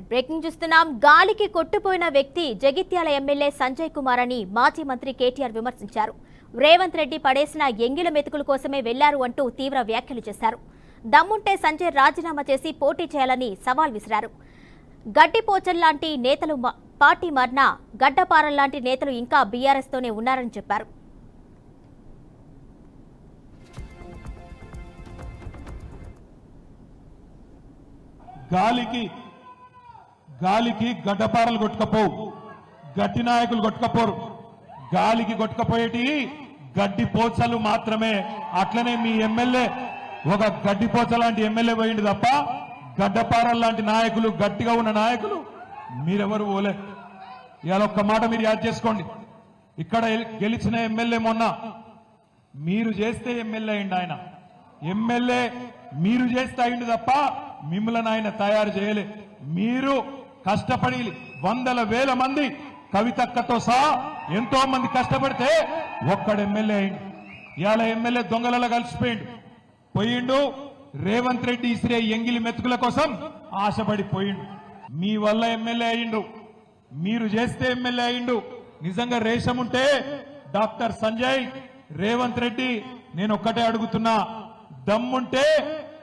Breaking చూస్తున్నాం. గాలికి కొట్టుపోయిన వ్యక్తి జగిత్యాల ఎమ్మెల్యే సంజయ్ కుమార్ అని మాజీ మంత్రి కేటీఆర్ విమర్శించారు. రేవంత్ రెడ్డి పడేసిన ఎంగిల మెతుకుల కోసమే వెళ్లారు అంటూ తీవ్ర వ్యాఖ్యలు చేశారు. దమ్ముంటే సంజయ్ రాజీనామా చేసి పోటీ చేయాలని సవాల్ విసిరారు. గడ్డిపోచల్లాంటి నేతలు పార్టీ మారినా గడ్డపారల్లాంటి నేతలు ఇంకా బీఆర్ఎస్ తోనే ఉన్నారని చెప్పారు. గాలికి గడ్డపారలు కొట్టుకపోవు, గట్టి నాయకులు కొట్టుకపోరు. గాలికి కొట్టుకపోయేటి గడ్డి పోచలు మాత్రమే. అట్లనే మీ ఎమ్మెల్యే ఒక గడ్డి పోచ లాంటి ఎమ్మెల్యే పోయింది తప్ప గడ్డపారలు లాంటి నాయకులు, గట్టిగా ఉన్న నాయకులు మీరెవరు పోలే. ఇవాళ ఒక్క మాట మీరు యాద్ చేసుకోండి. ఇక్కడ గెలిచిన ఎమ్మెల్యే మొన్న మీరు చేస్తే ఎమ్మెల్యే అయింది. ఆయన ఎమ్మెల్యే మీరు చేస్తే అయింది తప్ప మిమ్మల్ని ఆయన తయారు చేయలే. మీరు కష్టపడి వందల వేల మంది కవితక్కతో సహా ఎంతో మంది కష్టపడితే ఒక్కడు ఎమ్మెల్యే అయింది. ఇవాళ ఎమ్మెల్యే దొంగలలో కలిసిపోయిండు పోయిండు. రేవంత్ రెడ్డి ఇసిరే ఎంగిలి మెతుకుల కోసం ఆశపడి పోయిండు. మీ వల్ల ఎమ్మెల్యే అయిండు, మీరు చేస్తే ఎమ్మెల్యే అయిండు. నిజంగా రేషం ఉంటే డాక్టర్ సంజయ్, రేవంత్ రెడ్డి నేను ఒక్కటే అడుగుతున్నా, దమ్ముంటే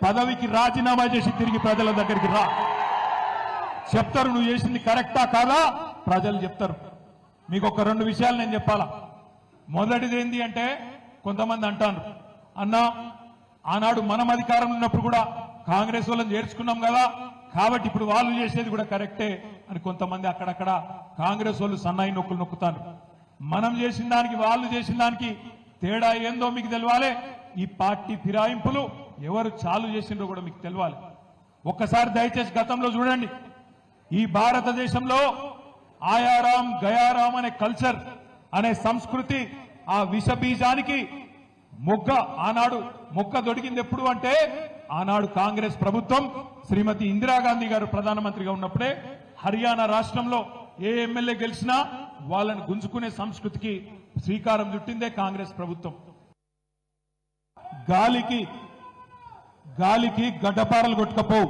పదవికి రాజీనామా చేసి తిరిగి ప్రజల దగ్గరికి రా. చెప్తారు నువ్వు చేసింది కరెక్టా కాదా ప్రజలు చెప్తారు. మీకు ఒక రెండు విషయాలు నేను చెప్పాలా. మొదటిది ఏంటి అంటే, కొంతమంది అంటారు అన్నా ఆనాడు మనం అధికారం ఉన్నప్పుడు కూడా కాంగ్రెస్ వాళ్ళని చేర్చుకున్నాం కదా, కాబట్టి ఇప్పుడు వాళ్ళు చేసేది కూడా కరెక్టే అని కొంతమంది అక్కడక్కడ కాంగ్రెస్ వాళ్ళు సన్నాయి నొక్కులు నొక్కుతారు. మనం చేసిన దానికి వాళ్ళు చేసిన దానికి తేడా ఏందో మీకు తెలవాలి. ఈ పార్టీ ఫిరాయింపులు ఎవరు చాలు చేసిండ్రో కూడా మీకు తెలవాలి. ఒక్కసారి దయచేసి గతంలో చూడండి. ఈ భారతదేశంలో ఆయారాం గయారాం అనే కల్చర్ అనే సంస్కృతి, ఆ విషబీజానికి ఆనాడు మొక్క దొడికింది ఎప్పుడు అంటే, ఆనాడు కాంగ్రెస్ ప్రభుత్వం శ్రీమతి ఇందిరాగాంధీ గారు ప్రధానమంత్రిగా ఉన్నప్పుడే హర్యానా రాష్ట్రంలో ఏ ఎమ్మెల్యే గెలిచినా వాళ్ళని గుంజుకునే సంస్కృతికి శ్రీకారం చుట్టిందే కాంగ్రెస్ ప్రభుత్వం. గాలికి గడ్డపారలు కొట్టుకపోవు,